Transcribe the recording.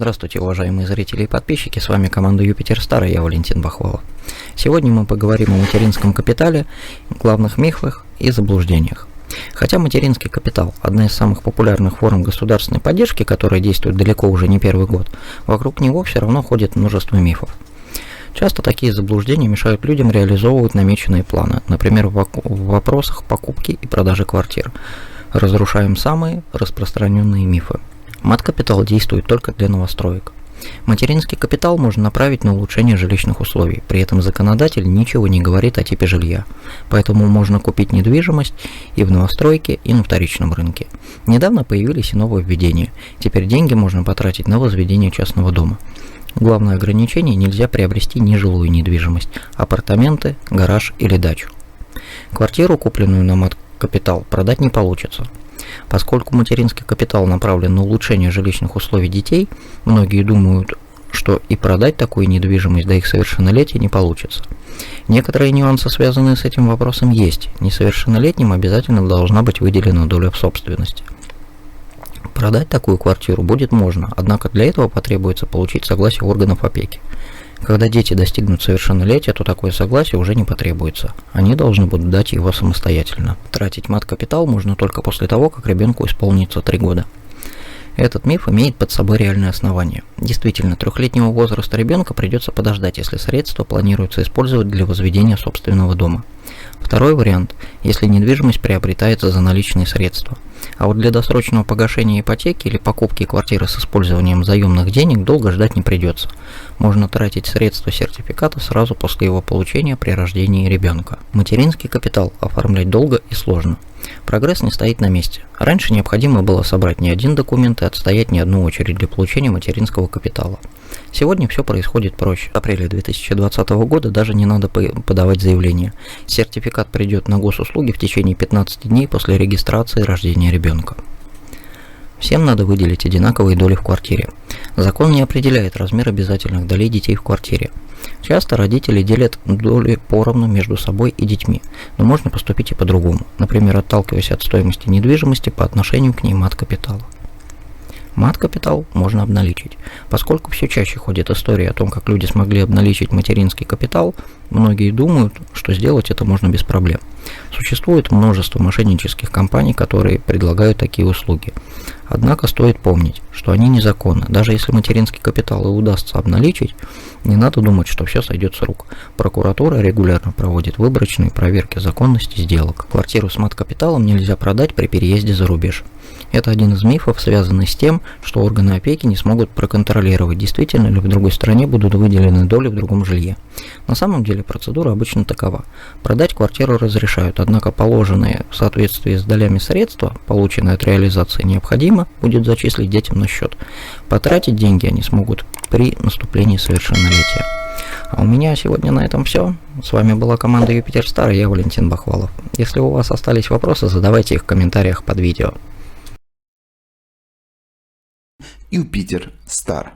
Здравствуйте, уважаемые зрители и подписчики, с вами команда Юпитер Стар и я Валентин Бахвалов. Сегодня мы поговорим о материнском капитале, главных мифах и заблуждениях. Хотя материнский капитал – одна из самых популярных форм государственной поддержки, которая действует далеко уже не первый год, вокруг него все равно ходит множество мифов. Часто такие заблуждения мешают людям реализовывать намеченные планы, например, в вопросах покупки и продажи квартир. Разрушаем самые распространенные мифы. Мат-капитал действует только для новостроек. Материнский капитал можно направить на улучшение жилищных условий, при этом законодатель ничего не говорит о типе жилья, поэтому можно купить недвижимость и в новостройке, и на вторичном рынке. Недавно появились и нововведения, теперь деньги можно потратить на возведение частного дома. Главное ограничение – нельзя приобрести нежилую недвижимость, апартаменты, гараж или дачу. Квартиру, купленную на мат-капитал, продать не получится. Поскольку материнский капитал направлен на улучшение жилищных условий детей, многие думают, что и продать такую недвижимость до их совершеннолетия не получится. Некоторые нюансы, связанные с этим вопросом, есть. Несовершеннолетним обязательно должна быть выделена доля в собственности. Продать такую квартиру будет можно, однако для этого потребуется получить согласие органов опеки. Когда дети достигнут совершеннолетия, то такое согласие уже не потребуется. Они должны будут дать его самостоятельно. Тратить мат-капитал можно только после того, как ребенку исполнится 3 года. Этот миф имеет под собой реальное основание. Действительно, 3-летнего возраста ребенка придется подождать, если средства планируется использовать для возведения собственного дома. Второй вариант, если недвижимость приобретается за наличные средства. А вот для досрочного погашения ипотеки или покупки квартиры с использованием заемных денег долго ждать не придется. Можно тратить средства сертификата сразу после его получения при рождении ребенка. Материнский капитал оформлять долго и сложно. Прогресс не стоит на месте. Раньше необходимо было собрать не один документ и отстоять не одну очередь для получения материнского капитала. Сегодня все происходит проще. В апреле 2020 года даже не надо подавать заявление. Сертификат придет на госуслуги в течение 15 дней после регистрации и рождения ребенка. Всем надо выделить одинаковые доли в квартире. Закон не определяет размер обязательных долей детей в квартире. Часто родители делят доли поровну между собой и детьми, но можно поступить и по-другому, например, отталкиваясь от стоимости недвижимости по отношению к ней мат-капитала. Мат-капитал можно обналичить. Поскольку все чаще ходит история о том, как люди смогли обналичить материнский капитал, многие думают, что сделать это можно без проблем. Существует множество мошеннических компаний, которые предлагают такие услуги. Однако стоит помнить, что они незаконны. Даже если материнский капитал и удастся обналичить, не надо думать, что все сойдет с рук. Прокуратура регулярно проводит выборочные проверки законности сделок. Квартиру с мат-капиталом нельзя продать при переезде за рубеж. Это один из мифов, связанный с тем, что органы опеки не смогут проконтролировать, действительно ли в другой стране будут выделены доли в другом жилье. На самом деле процедура обычно такова. Продать квартиру разрешают, однако положенные в соответствии с долями средства, полученные от реализации, необходимо будет зачислить детям на счет. Потратить деньги они смогут при наступлении совершеннолетия. А у меня сегодня на этом все. С вами была команда Юпитер Стар и я Валентин Бахвалов. Если у вас остались вопросы, задавайте их в комментариях под видео. Юпитер Стар.